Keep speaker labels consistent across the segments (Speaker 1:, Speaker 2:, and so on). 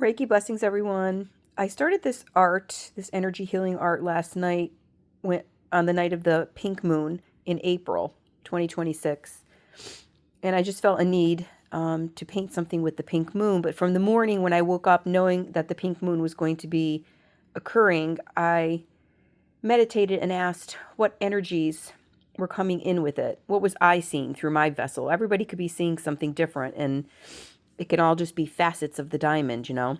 Speaker 1: Reiki blessings, everyone. I started this energy healing art last night on the night of the pink moon in April 2026. And I just felt a need to paint something with the pink moon. But from the morning when I woke up knowing that the pink moon was going to be occurring, I meditated and asked what energies were coming in with it. What was I seeing through my vessel? Everybody could be seeing something different, and it can all just be facets of the diamond, you know?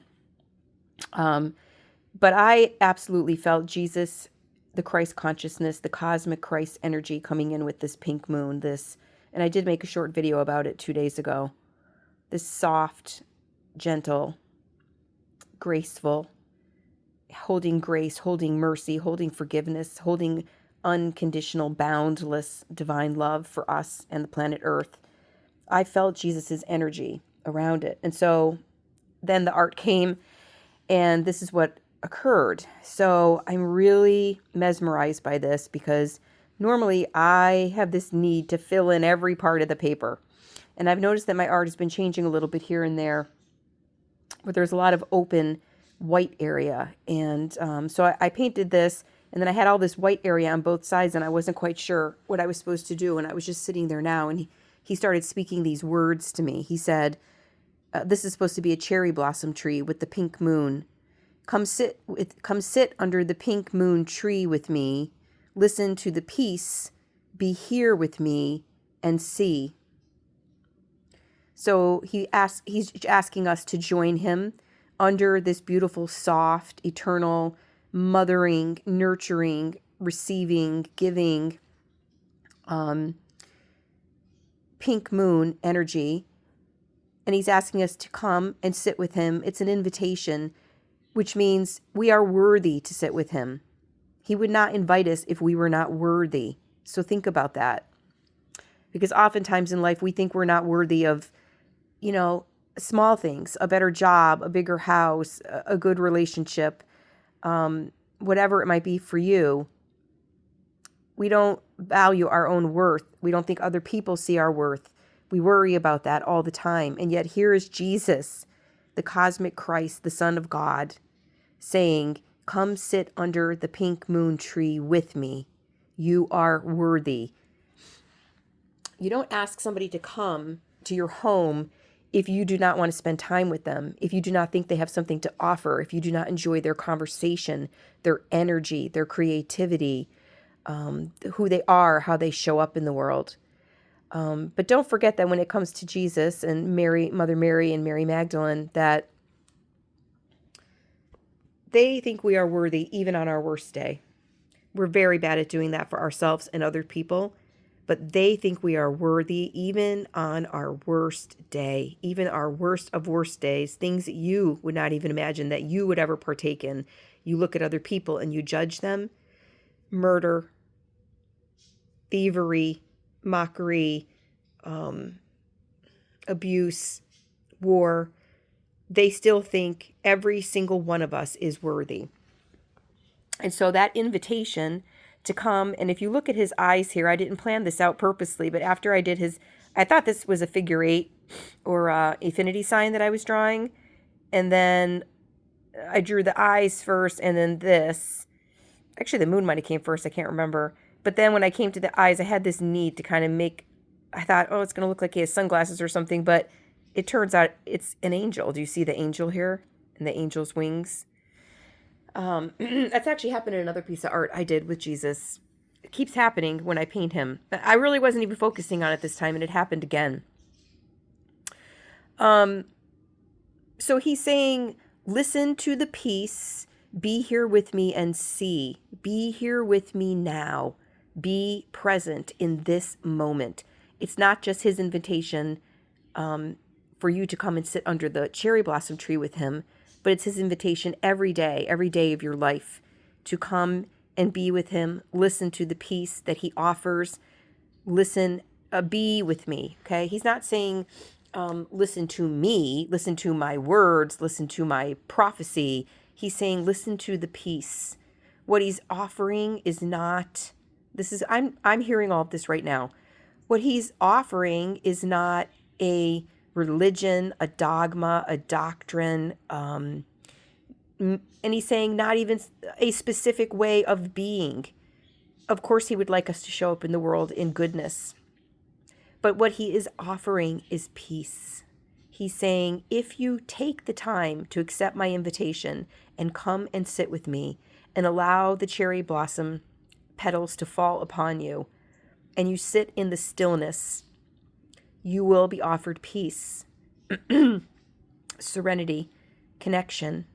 Speaker 1: But I absolutely felt Jesus, the Christ consciousness, the cosmic Christ energy coming in with this pink moon, and I did make a short video about it 2 days ago. This soft, gentle, graceful, holding grace, holding mercy, holding forgiveness, holding unconditional, boundless divine love for us and the planet Earth. I felt Jesus's energy around it. And so then the art came, and this is what occurred. So I'm really mesmerized by this because normally I have this need to fill in every part of the paper. And I've noticed that my art has been changing a little bit here and there, but there's a lot of open white area. And so I painted this, and then I had all this white area on both sides, and I wasn't quite sure what I was supposed to do. And I was just sitting there now, and he started speaking these words to me. He said, this is supposed to be a cherry blossom tree with the pink moon. Come sit under the pink moon tree with me. Listen to the peace. Be here with me and see. So he's asking us to join him under this beautiful, soft, eternal, mothering, nurturing, receiving, giving, pink moon energy. And he's asking us to come and sit with him. It's an invitation, which means we are worthy to sit with him. He would not invite us if we were not worthy. So think about that. Because oftentimes in life, we think we're not worthy of, small things, a better job, a bigger house, a good relationship, whatever it might be for you. We don't value our own worth. We don't think other people see our worth. We worry about that all the time. And yet here is Jesus, the cosmic Christ, the Son of God, saying, come sit under the pink moon tree with me. You are worthy. You don't ask somebody to come to your home if you do not want to spend time with them, if you do not think they have something to offer, if you do not enjoy their conversation, their energy, their creativity, who they are, how they show up in the world. But don't forget that when it comes to Jesus and Mother Mary and Mary Magdalene, that they think we are worthy even on our worst day. We're very bad at doing that for ourselves and other people, but they think we are worthy even on our worst day, even our worst of worst days, things that you would not even imagine that you would ever partake in. You look at other people and you judge them. Murder, thievery, mockery, abuse, war. They still think every single one of us is worthy. And so that invitation to come, and if you look at his eyes here, I didn't plan this out purposely, but after I did I thought this was a figure 8 or infinity sign that I was drawing. And then I drew the eyes first and then this. Actually, the moon might have came first. I can't remember. But then when I came to the eyes, I had this need to kind of I thought, it's going to look like he has sunglasses or something, but it turns out it's an angel. Do you see the angel here and the angel's wings? That's actually happened in another piece of art I did with Jesus. It keeps happening when I paint him. I really wasn't even focusing on it this time, and it happened again. So he's saying, listen to the peace, be here with me and see. Be here with me now. Be present in this moment. It's not just his invitation for you to come and sit under the cherry blossom tree with him, but it's his invitation every day of your life to come and be with him, listen to the peace that he offers, listen, be with me, okay? He's not saying, listen to me, listen to my words, listen to my prophecy. He's saying, listen to the peace. What he's offering is not, I'm hearing all of this right now. What he's offering is not a religion, a dogma, a doctrine, and he's saying not even a specific way of being. Of course, he would like us to show up in the world in goodness. But what he is offering is peace. He's saying, if you take the time to accept my invitation and come and sit with me and allow the cherry blossom petals to fall upon you, and you sit in the stillness, you will be offered peace, serenity, connection.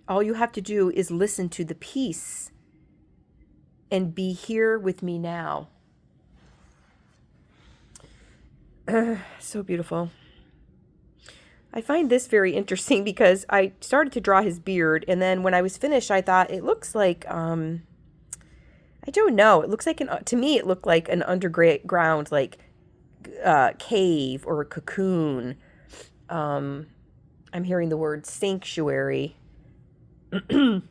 Speaker 1: All you have to do is listen to the peace and be here with me now. So beautiful. I find this very interesting because I started to draw his beard, and then when I was finished, I thought it looks like, I don't know, it looks like, to me, it looked like an underground, like, cave or a cocoon. I'm hearing the word sanctuary. There's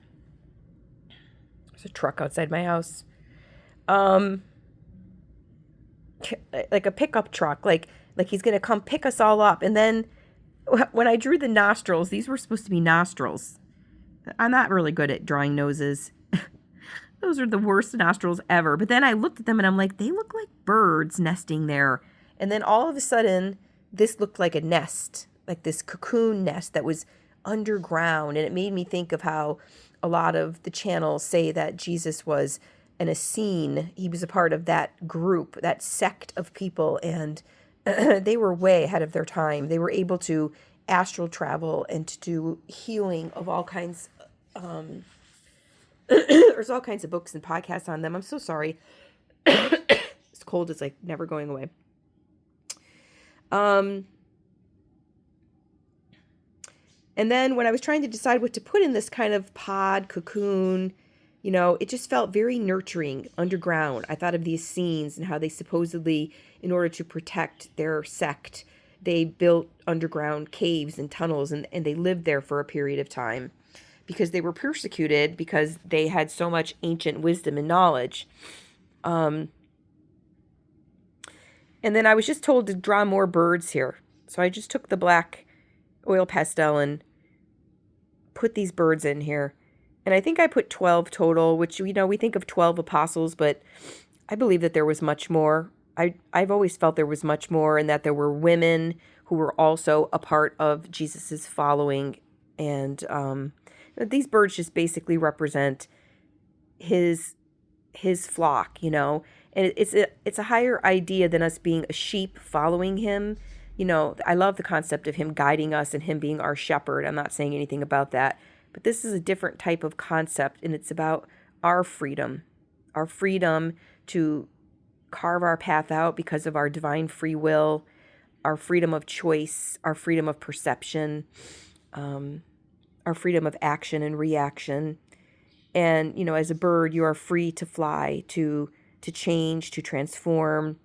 Speaker 1: a truck outside my house. Like a pickup truck, like he's gonna come pick us all up. And then when I drew the nostrils, these were supposed to be nostrils. I'm not really good at drawing noses. Those are the worst nostrils ever. But then I looked at them and I'm like, they look like birds nesting there. And then all of a sudden, this looked like a nest, like this cocoon nest that was underground. And it made me think of how a lot of the channels say that Jesus was an Essene. He was a part of that group, that sect of people. And they were way ahead of their time. They were able to astral travel and to do healing of all kinds. There's all kinds of books and podcasts on them. I'm so sorry. This cold is like never going away. And then when I was trying to decide what to put in this kind of pod, cocoon, you know, it just felt very nurturing, underground. I thought of these scenes and how they supposedly, in order to protect their sect, they built underground caves and tunnels, and they lived there for a period of time because they were persecuted because they had so much ancient wisdom and knowledge. And then I was just told to draw more birds here. So I just took the black oil pastel and put these birds in here. And I think I put 12 total, which, you know, we think of 12 apostles, but I believe that there was much more. I've always felt there was much more, and that there were women who were also a part of Jesus's following. And these birds just basically represent his flock, you know. And it's a higher idea than us being a sheep following him. You know, I love the concept of him guiding us and him being our shepherd. I'm not saying anything about that. But this is a different type of concept, and it's about our freedom to carve our path out because of our divine free will, our freedom of choice, our freedom of perception, our freedom of action and reaction. And, you know, as a bird, you are free to fly, to change, to transform,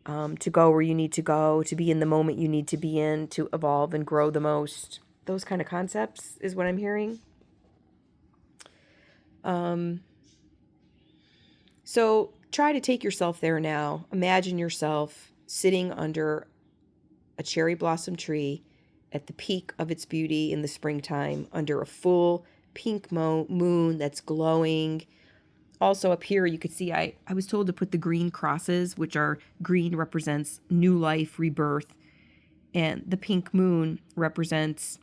Speaker 1: to go where you need to go, to be in the moment you need to be in, to evolve and grow the most. Those kind of concepts is what I'm hearing. So try to take yourself there now. Imagine yourself sitting under a cherry blossom tree at the peak of its beauty in the springtime, under a full pink moon that's glowing. Also up here, you could see, I was told to put the green crosses, which are green represents new life, rebirth. And the pink moon represents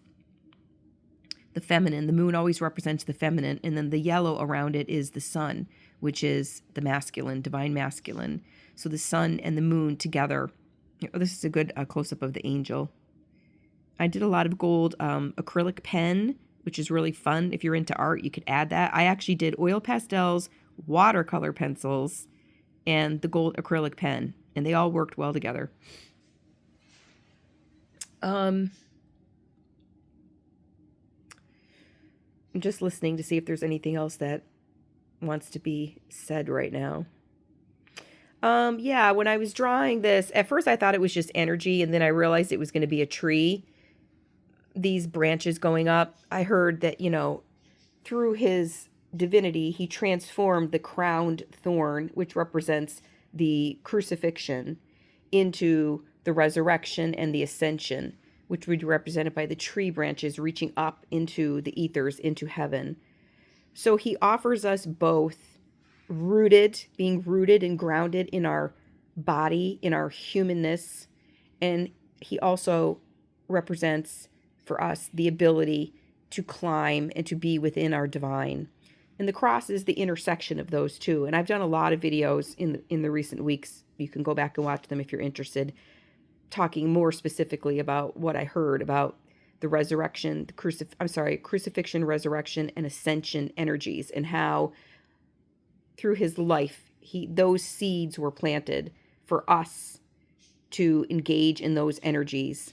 Speaker 1: the feminine. The moon always represents the feminine. And then the yellow around it is the sun, which is the masculine, divine masculine. So the sun and the moon together. This is a good close-up of the angel. I did a lot of gold acrylic pen, which is really fun. If you're into art, you could add that. I actually did oil pastels, watercolor pencils, and the gold acrylic pen. And they all worked well together. I'm just listening to see if there's anything else that wants to be said right now. Yeah, when I was drawing this, at first I thought it was just energy, and then I realized it was going to be a tree. These branches going up. I heard that, you know, through his divinity, he transformed the crowned thorn, which represents the crucifixion, into the resurrection, and the ascension, which would be represented by the tree branches reaching up into the ethers, into heaven. So he offers us both being rooted and grounded in our body, in our humanness, and he also represents for us the ability to climb and to be within our divine. And the cross is the intersection of those two. And I've done a lot of videos in the recent weeks. You can go back and watch them if you're interested, talking more specifically about what I heard about the resurrection, crucifixion, resurrection, and ascension energies, and how through his life, those seeds were planted for us to engage in those energies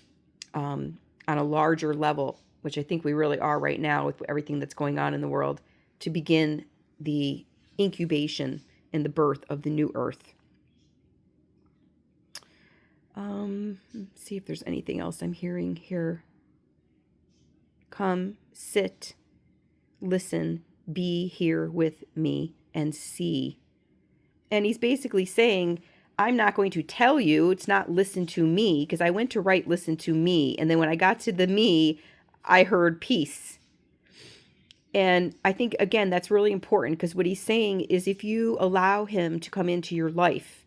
Speaker 1: on a larger level, which I think we really are right now with everything that's going on in the world, to begin the incubation and the birth of the new earth. Let's see if there's anything else I'm hearing here. Come, sit, listen, be here with me, and see. And he's basically saying, I'm not going to tell you, it's not listen to me, because I went to write listen to me, and then when I got to the me, I heard peace. And I think, again, that's really important, because what he's saying is if you allow him to come into your life,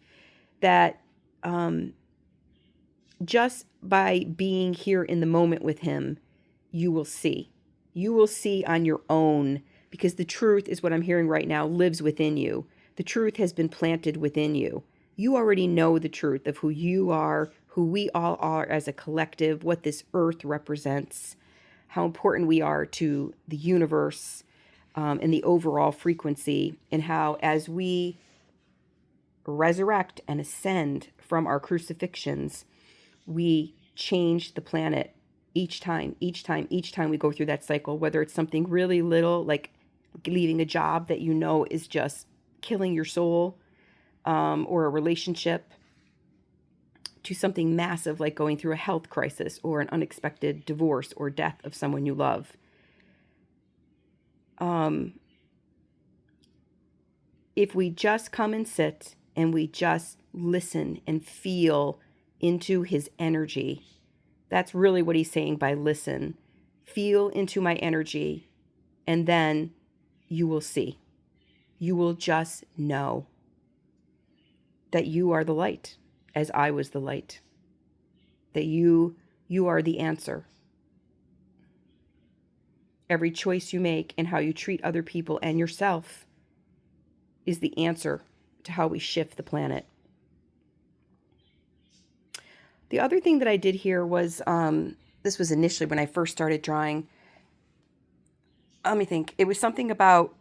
Speaker 1: that just by being here in the moment with him, you will see. You will see on your own, because the truth is what I'm hearing right now lives within you. The truth has been planted within you. You already know the truth of who you are, who we all are as a collective, what this earth represents, how important we are to the universe and the overall frequency, and how as we resurrect and ascend from our crucifixions, we change the planet each time we go through that cycle, whether it's something really little, like leaving a job that you know is just killing your soul, or a relationship, to something massive like going through a health crisis or an unexpected divorce or death of someone you love. If we just come and sit and we just listen and feel into his energy, that's really what he's saying by listen. Feel into my energy, and then you will see. You will just know that you are the light, as I was the light. That you are the answer. Every choice you make and how you treat other people and yourself is the answer to how we shift the planet. The other thing that I did here was, this was initially when I first started drawing. Let me think. It was something about,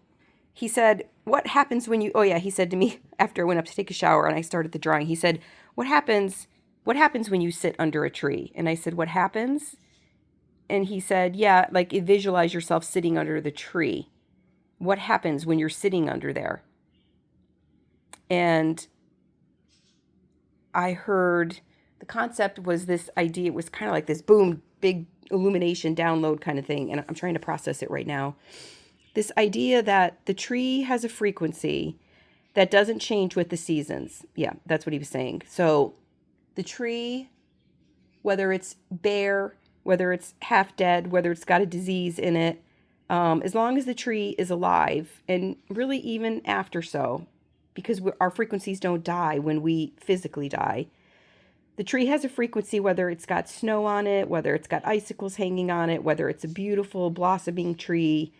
Speaker 1: he said, what happens when you, he said to me after I went up to take a shower and I started the drawing, he said, what happens when you sit under a tree? And I said, what happens? And he said, yeah, like visualize yourself sitting under the tree. What happens when you're sitting under there? And I heard the concept was this idea. It was kind of like this boom, big illumination download kind of thing. And I'm trying to process it right now. This idea that the tree has a frequency that doesn't change with the seasons. Yeah, that's what he was saying. So the tree, whether it's bare, whether it's half dead, whether it's got a disease in it, as long as the tree is alive, and really even after so, because our frequencies don't die when we physically die. The tree has a frequency, whether it's got snow on it, whether it's got icicles hanging on it, whether it's a beautiful blossoming tree,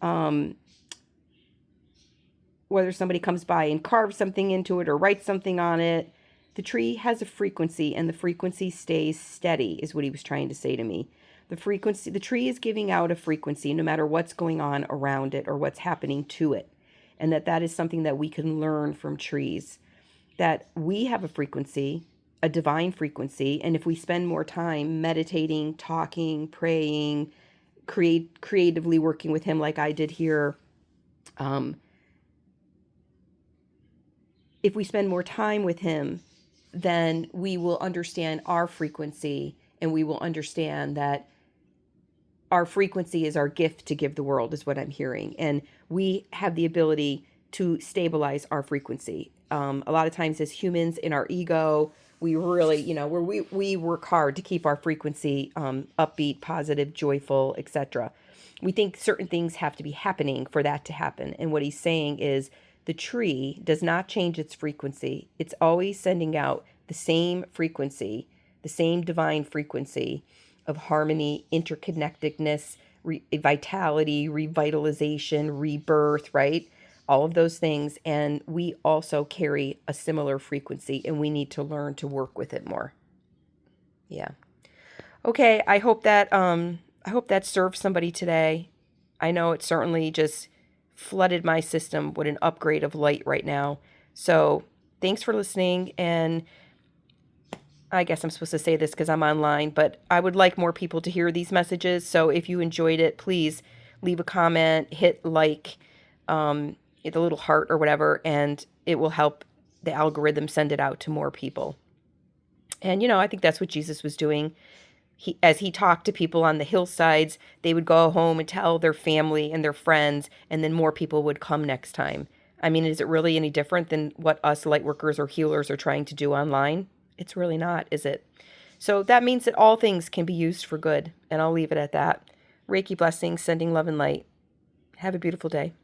Speaker 1: whether somebody comes by and carves something into it or writes something on it. The tree has a frequency, and the frequency stays steady, is what he was trying to say to me. The tree is giving out a frequency no matter what's going on around it or what's happening to it. And that is something that we can learn from trees, that we have a frequency, a divine frequency. And if we spend more time meditating, talking, praying, creatively working with him like I did here, if we spend more time with him, then we will understand our frequency, and we will understand that our frequency is our gift to give the world, is what I'm hearing. And we have the ability to stabilize our frequency. A lot of times as humans in our ego, we really, where we work hard to keep our frequency upbeat, positive, joyful, etc. We think certain things have to be happening for that to happen. And what he's saying is the tree does not change its frequency. It's always sending out the same frequency, the same divine frequency of harmony, interconnectedness, vitality, revitalization, rebirth, right? All of those things. And we also carry a similar frequency, and we need to learn to work with it more. Yeah. Okay, I hope that served somebody today. I know it certainly just flooded my system with an upgrade of light right now. So thanks for listening. And I guess I'm supposed to say this because I'm online, but I would like more people to hear these messages. So if you enjoyed it, please leave a comment, hit like, hit the little heart or whatever, and it will help the algorithm send it out to more people. And, I think that's what Jesus was doing. As he talked to people on the hillsides, they would go home and tell their family and their friends, and then more people would come next time. I mean, is it really any different than what us light workers or healers are trying to do online? It's really not, is it? So that means that all things can be used for good, and I'll leave it at that. Reiki blessings, sending love and light. Have a beautiful day.